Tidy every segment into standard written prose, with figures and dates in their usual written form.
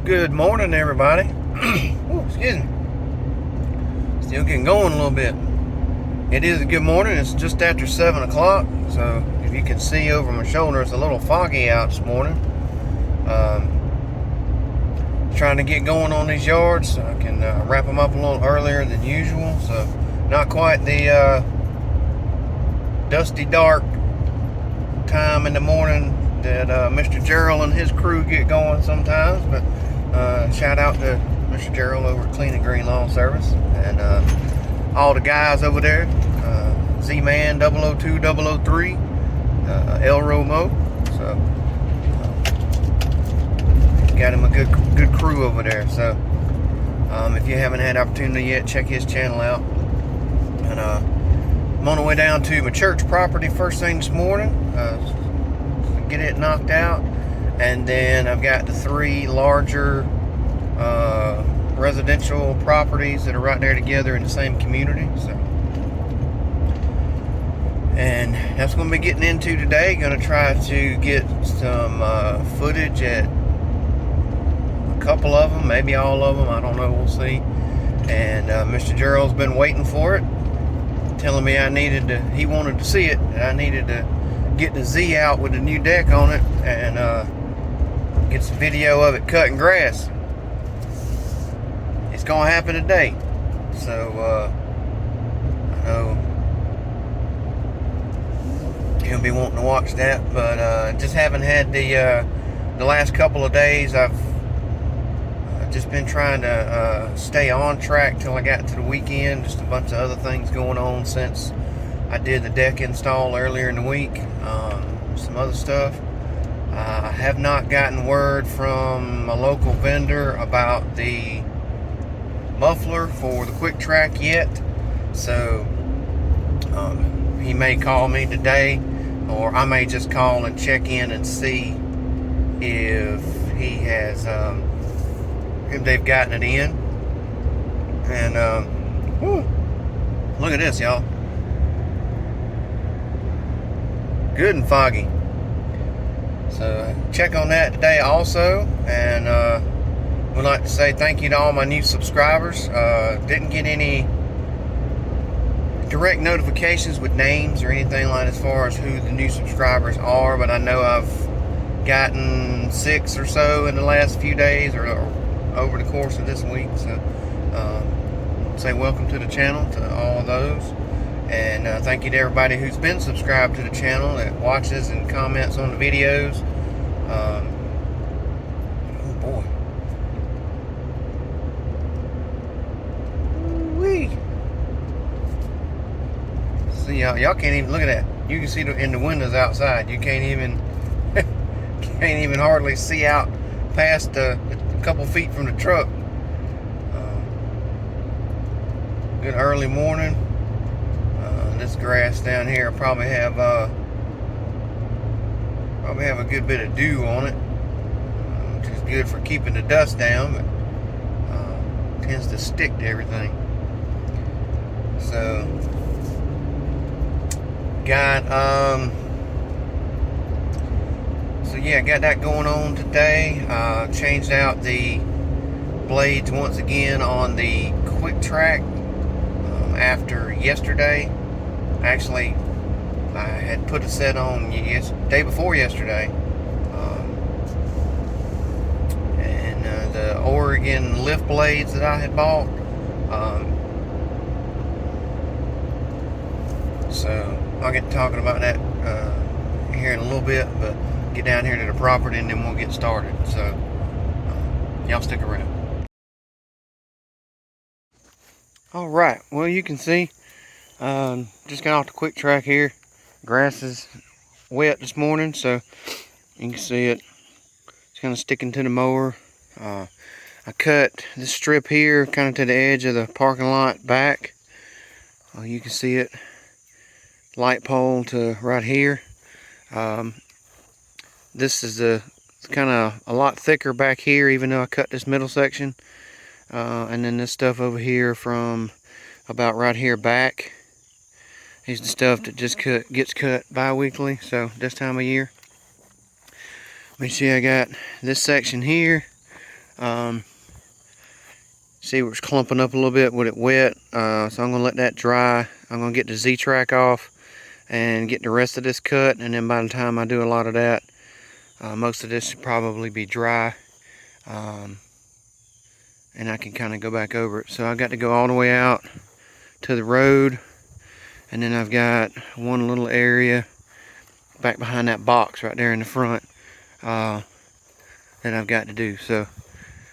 Good morning, everybody. Ooh, excuse me. Still getting going a little bit. It is a good morning. It's just after 7 o'clock. So if you can see over my shoulder, it's a little foggy out this morning. Trying to get going on these yards so I can wrap them up a little earlier than usual. So not quite the dusty dark time in the morning that Mr. Gerald and his crew get going sometimes, but shout out to Mr. Gerald over at Clean and Green Lawn Service and all the guys over there, Z-Man 002 003, El Romo. So got him a good crew over there. So if you haven't had opportunity yet, check his channel out. And I'm on the way down to my church property first thing this morning. Get it knocked out, and then I've got the 3 larger residential properties that are right there together in the same community. So, and that's what I'm going to be getting into today. Going to try to get some footage at a couple of them, maybe all of them. I don't know. We'll see. And Mr. Gerald's been waiting for it, telling me he wanted to see it, and I needed to get the Z out with the new deck on it and get some video of it cutting grass. It's gonna happen today. So I know he'll be wanting to watch that, but just haven't had the last couple of days. I've just been trying to stay on track till I got to the weekend. Just a bunch of other things going on since I did the deck install earlier in the week. Some other stuff. I have not gotten word from a local vendor about the muffler for the quick track yet. So he may call me today, or I may just call and check in and see if he has if they've gotten it in. And look at this, y'all. Good and foggy. So check on that today also. And would like to say thank you to all my new subscribers. Didn't get any direct notifications with names or anything like as far as who the new subscribers are, but I know I've gotten 6 or so in the last few days or over the course of this week. So say welcome to the channel to all of those. And thank you to everybody who's been subscribed to the channel, that watches and comments on the videos. Oh boy. Wee. See, y'all can't even look at that. You can see in the windows outside. You can't even hardly see out past a couple feet from the truck. Good early morning. This grass down here probably have a good bit of dew on it, which is good for keeping the dust down, but tends to stick to everything. So got I got that going on today. Changed out the blades once again on the quick track after yesterday. Actually, I had put a set on day before yesterday, and the Oregon lift blades that I had bought. So I'll get talking about that here in a little bit, but get down here to the property and then we'll get started. So y'all stick around. All right. Well, you can see. Just got off the quick track here. Grass is wet this morning, so you can see it. It's kind of sticking to the mower. I cut this strip here kind of to the edge of the parking lot back. You can see it. Light pole to right here. This is kind of a lot thicker back here, even though I cut this middle section. And then this stuff over here from about right here back. Here's the stuff that just gets cut bi-weekly, so this time of year. Let me see, I got this section here. See where it's clumping up a little bit with it wet. So I'm going to let that dry. I'm going to get the Z-track off and get the rest of this cut. And then by the time I do a lot of that, most of this should probably be dry. And I can kind of go back over it. So I got to go all the way out to the road. And then I've got one little area back behind that box right there in the front that I've got to do. So I'm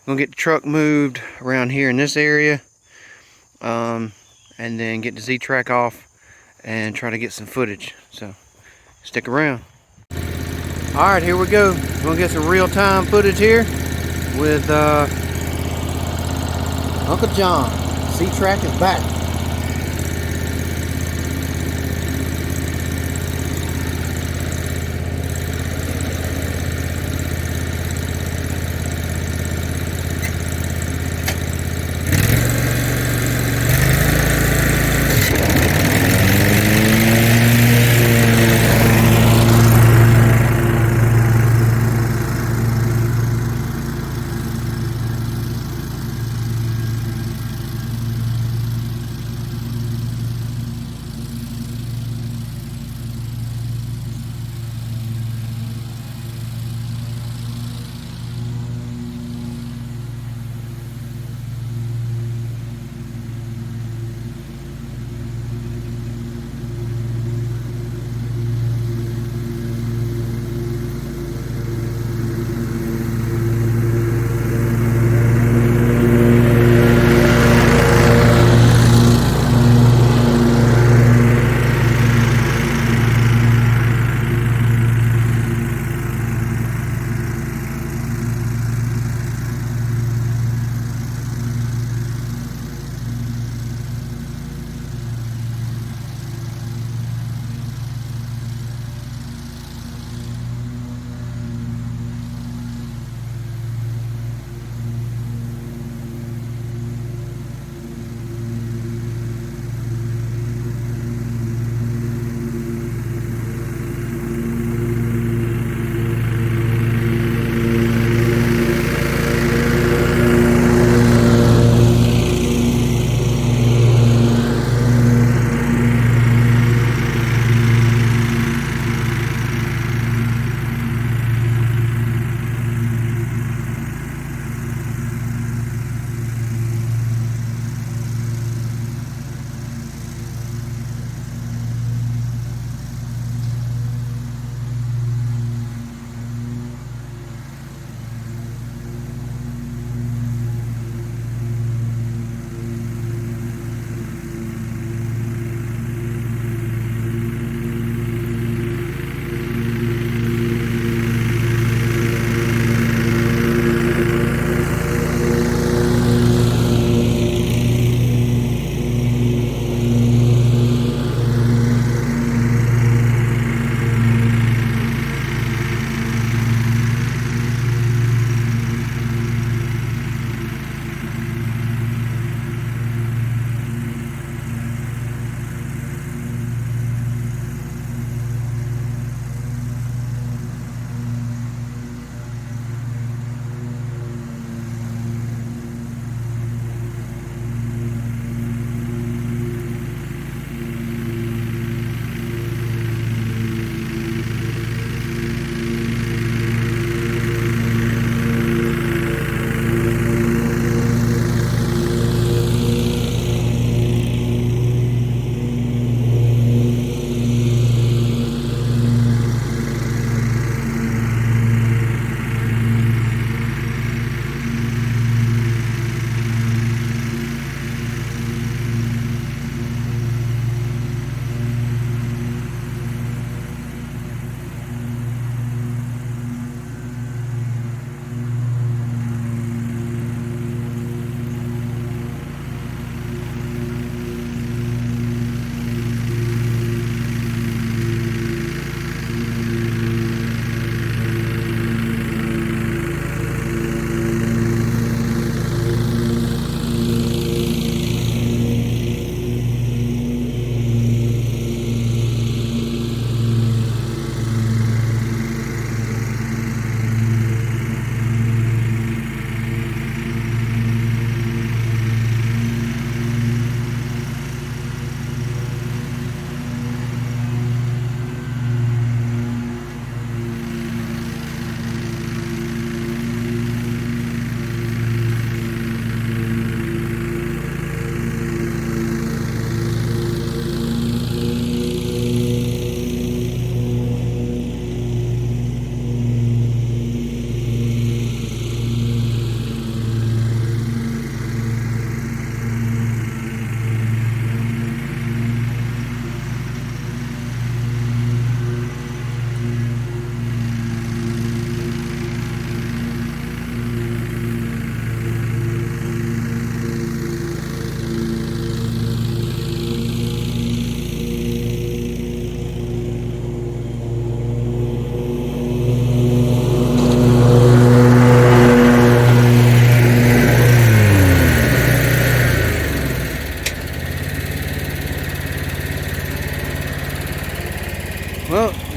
gonna get the truck moved around here in this area, and then get the Z-track off and try to get some footage. So stick around. All right, here we go. We're gonna get some real-time footage here with Uncle John. Z-track is back.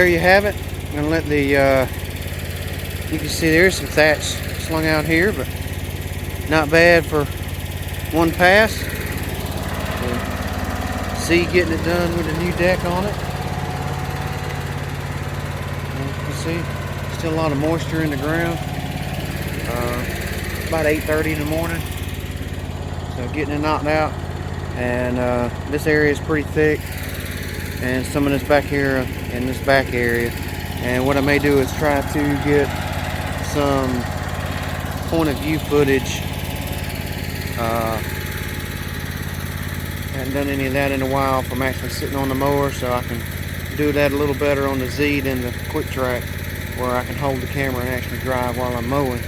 there you have it. I'm gonna let the you can see there's some thatch slung out here, but not bad for one pass. So, see, getting it done with a new deck on it. You see, still a lot of moisture in the ground. About 8:30 in the morning. So getting it knocked out, and this area is pretty thick, and some of this back here in this back area. And what I may do is try to get some point of view footage. Haven't done any of that in a while from actually sitting on the mower, so I can do that a little better on the Z than the quick track, where I can hold the camera and actually drive while I'm mowing.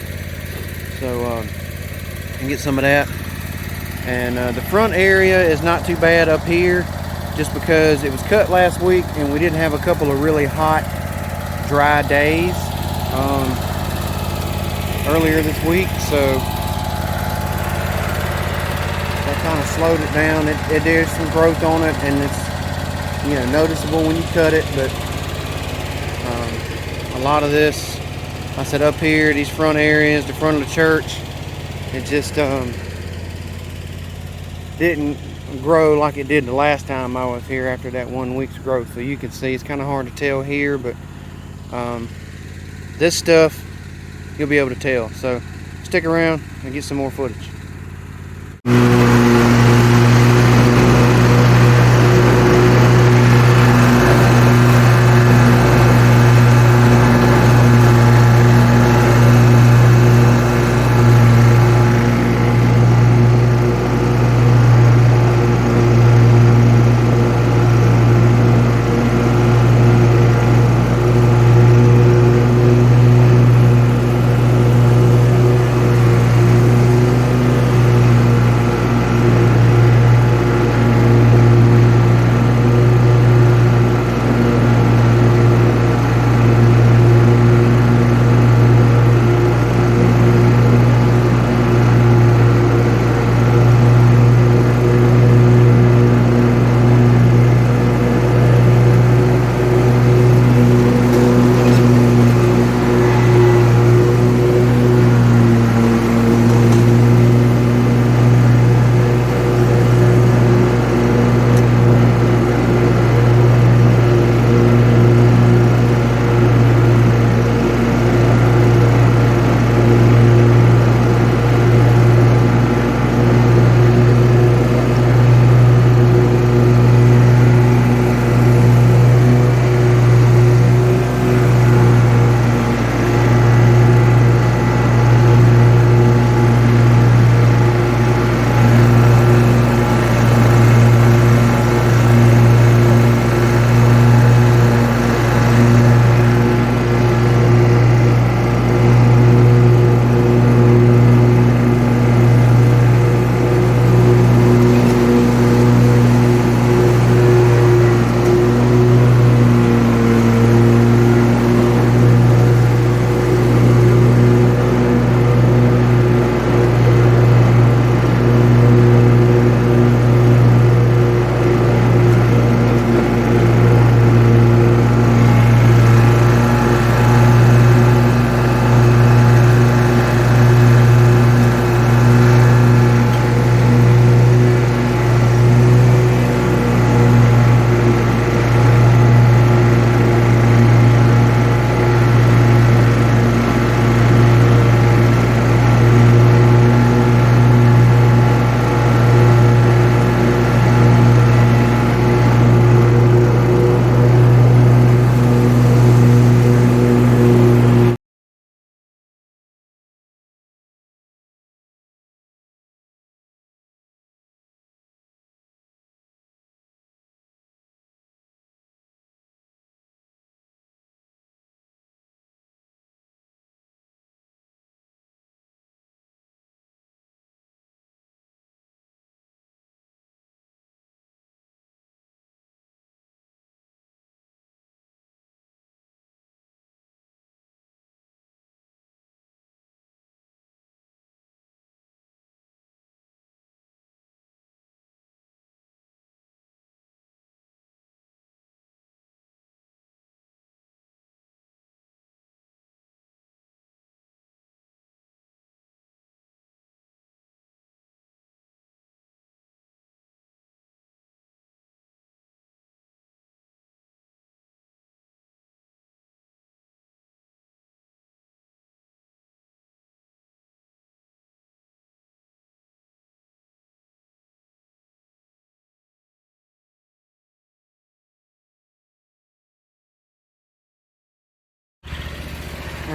So and get some of that. And the front area is not too bad up here, just because it was cut last week and we didn't have a couple of really hot, dry days earlier this week, so that kind of slowed it down. There's some growth on it, and it's, you know, noticeable when you cut it, but a lot of this, I said, up here, these front areas, the front of the church, it just didn't grow like it did the last time I was here after that 1 week's growth. So you can see it's kind of hard to tell here, but this stuff you'll be able to tell. So stick around and get some more footage.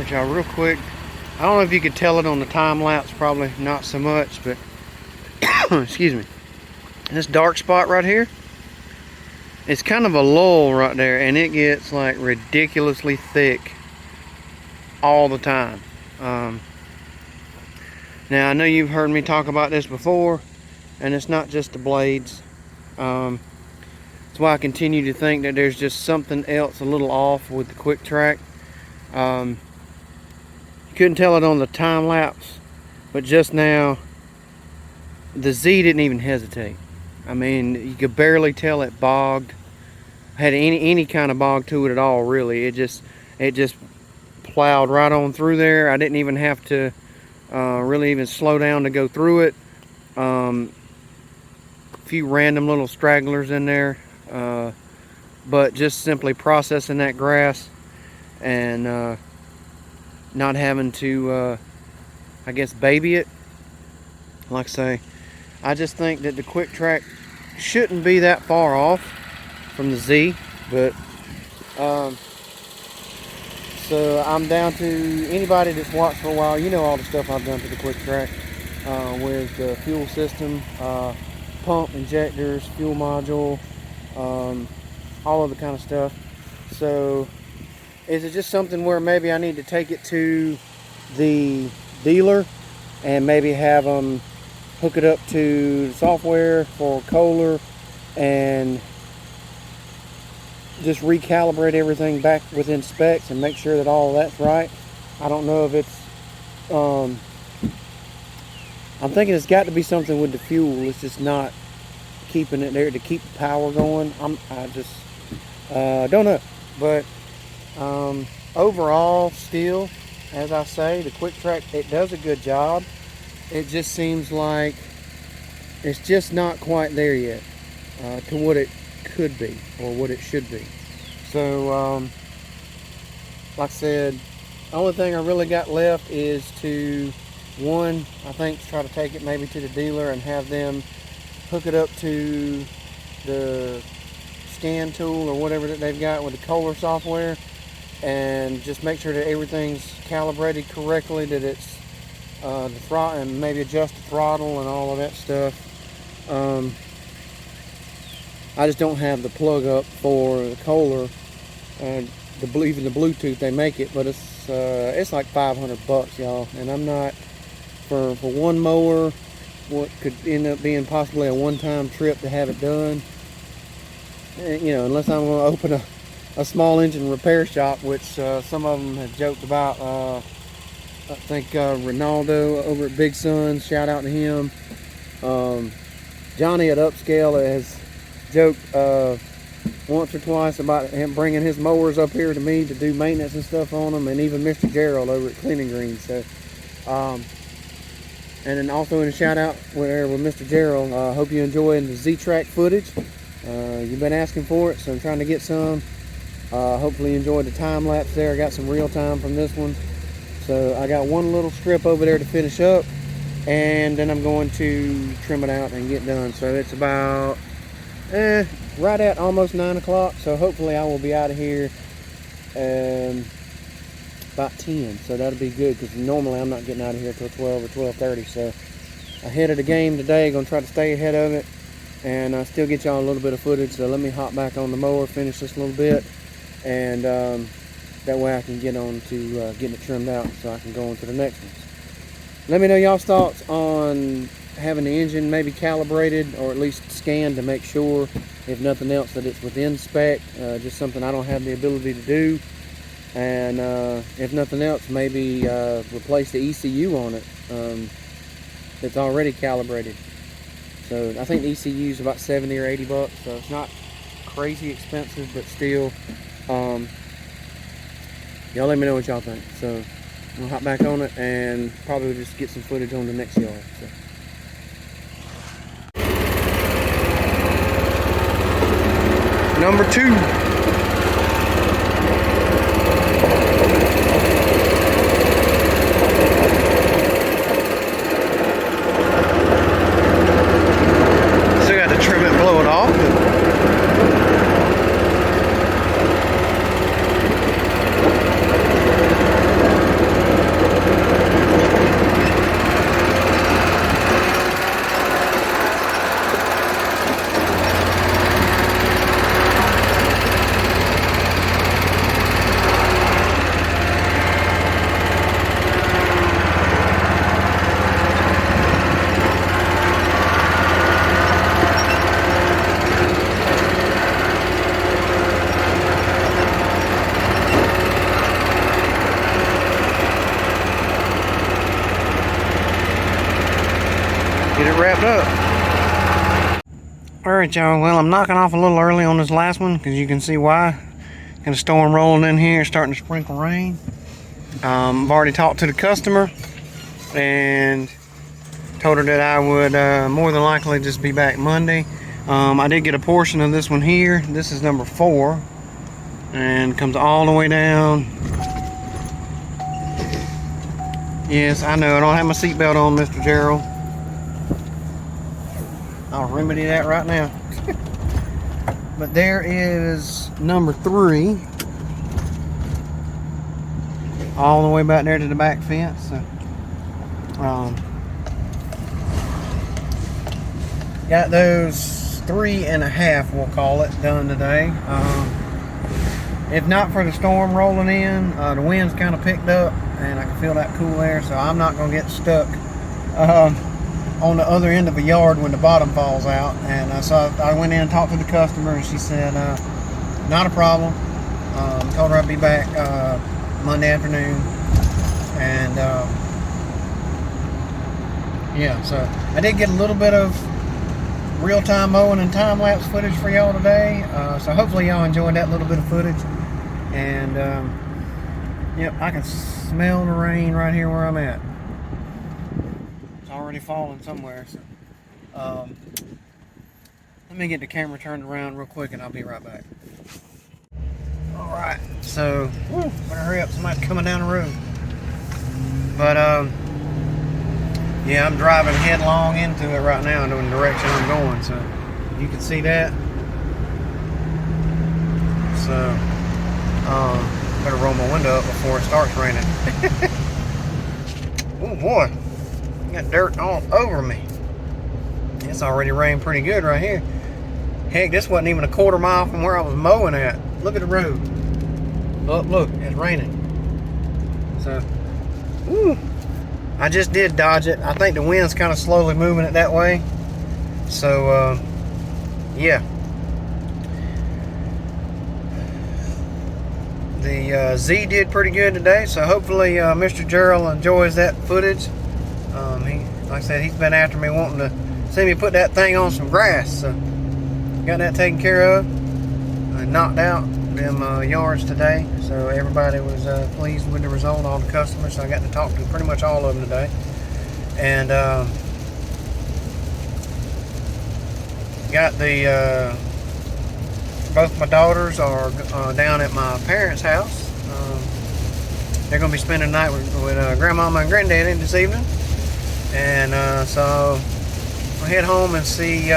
Alright, y'all, real quick. I don't know if you could tell it on the time lapse, probably not so much, but excuse me. This dark spot right here, it's kind of a lull right there, and it gets like ridiculously thick all the time. Now I know you've heard me talk about this before, and it's not just the blades. That's why I continue to think that there's just something else a little off with the quick track. You couldn't tell it on the time lapse, but just now the Z didn't even hesitate. I mean, you could barely tell it bogged, had any kind of bog to it at all, really. It just plowed right on through there. I didn't even have to really even slow down to go through it. A few random little stragglers in there, but just simply processing that grass and not having to, I guess, baby it. Like I say, I just think that the quick track shouldn't be that far off from the Z, but so I'm down to anybody that's watched for a while. You know all the stuff I've done to the quick track with the fuel system, pump, injectors, fuel module, all of the kind of stuff. So is it just something where maybe I need to take it to the dealer and maybe have them hook it up to the software for Kohler and just recalibrate everything back within specs and make sure that all of that's right? I don't know if it's I'm thinking it's got to be something with the fuel. It's just not keeping it there to keep the power going. I just don't know, but overall, still, as I say, the quick track, it does a good job. It just seems like it's just not quite there yet to what it could be or what it should be. So like I said, the only thing I really got left is to, one, I think, try to take it maybe to the dealer and have them hook it up to the scan tool or whatever that they've got with the Kohler software, and just make sure that everything's calibrated correctly, that it's the throttle, and maybe adjust the throttle and all of that stuff. I just don't have the plug up for the Kohler, even the Bluetooth they make it, but it's like $500, y'all, and I'm not for one mower, what could end up being possibly a one-time trip to have it done. You know, unless I'm going to open a small engine repair shop, which some of them have joked about. I think Ronaldo over at Big Sun, shout out to him. Johnny at Upscale has joked once or twice about him bringing his mowers up here to me to do maintenance and stuff on them, and even Mr. Gerald over at Cleaning Green. So, and then also in a shout out with Mr. Gerald. Hope you enjoying the Z-Track footage. You've been asking for it, so I'm trying to get some. Hopefully you enjoyed the time lapse there. I got some real time from this one. So I got one little strip over there to finish up, and then I'm going to trim it out and get done. So it's about right at almost 9 o'clock. So hopefully I will be out of here about 10. So that'll be good, because normally I'm not getting out of here till 12 or 12:30. So ahead of the game today, going to try to stay ahead of it and still get y'all a little bit of footage. So let me hop back on the mower, finish this a little bit, and that way I can get on to getting it trimmed out so I can go on to the next ones. Let me know y'all's thoughts on having the engine maybe calibrated or at least scanned to make sure, if nothing else, that it's within spec. Just something I don't have the ability to do. And if nothing else, maybe replace the ECU on it that's already calibrated. So I think the ECU is about 70 or 80 bucks, so it's not crazy expensive, but still, y'all let me know what y'all think. So I'll hop back on it and probably just get some footage on the next yard. So. Number 2. get it wrapped up. Alright, y'all, well, I'm knocking off a little early on this last one because you can see why. Got a storm rolling in here, starting to sprinkle rain. I've already talked to the customer and told her that I would more than likely just be back Monday. I did get a portion of this one here. This is number 4 and comes all the way down. Yes, I know I don't have my seatbelt on, Mr. Gerald. I'll remedy that right now. But there is number 3 all the way back there to the back fence. So, got those 3.5, we'll call it, done today. If not for the storm rolling in, the wind's kind of picked up and I can feel that cool air, so I'm not going to get stuck on the other end of a yard when the bottom falls out. And so I went in and talked to the customer, and she said not a problem. Told her I'd be back Monday afternoon. And yeah, so I did get a little bit of real-time mowing and time-lapse footage for y'all today, so hopefully y'all enjoyed that little bit of footage. And yep, I can smell the rain right here where I'm at. It's already falling somewhere, so let me get the camera turned around real quick and I'll be right back. Alright, so better hurry up, somebody's coming down the road. But yeah, I'm driving headlong into it right now in the direction I'm going, so you can see that. So better roll my window up before it starts raining. Oh boy, got dirt all over me. It's already rained pretty good right here. Heck, this wasn't even a quarter mile from where I was mowing at. Look at the road. Oh, look, it's raining. So, I just did dodge it. I think the wind's kind of slowly moving it that way. So, yeah. The Z did pretty good today, so hopefully Mr. Gerald enjoys that footage. Like I said, he's been after me wanting to see me put that thing on some grass. So, got that taken care of. I knocked out them yards today, so everybody was pleased with the result, all the customers. So I got to talk to pretty much all of them today. And got the both my daughters are down at my parents' house. They're going to be spending the night with grandmama and granddaddy this evening. And so we'll head home and see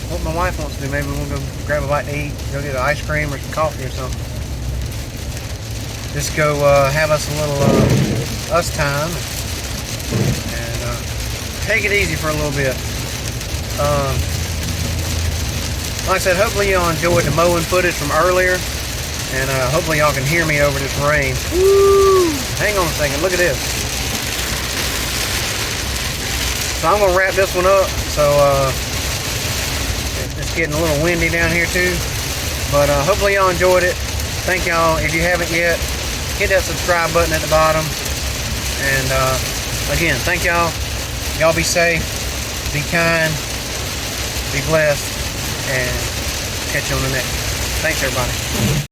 what my wife wants to do. Maybe we'll go grab a bite to eat, go get an ice cream or some coffee or something. Just go have us a little us time and take it easy for a little bit. Like I said, hopefully y'all enjoyed the mowing footage from earlier, and hopefully y'all can hear me over this rain. Woo! Hang on a second, look at this. So I'm gonna wrap this one up. So it's getting a little windy down here too, but hopefully y'all enjoyed it. Thank y'all. If you haven't yet, hit that subscribe button at the bottom. And again, thank y'all. Y'all be safe, be kind, be blessed, and catch you on the next. Thanks everybody.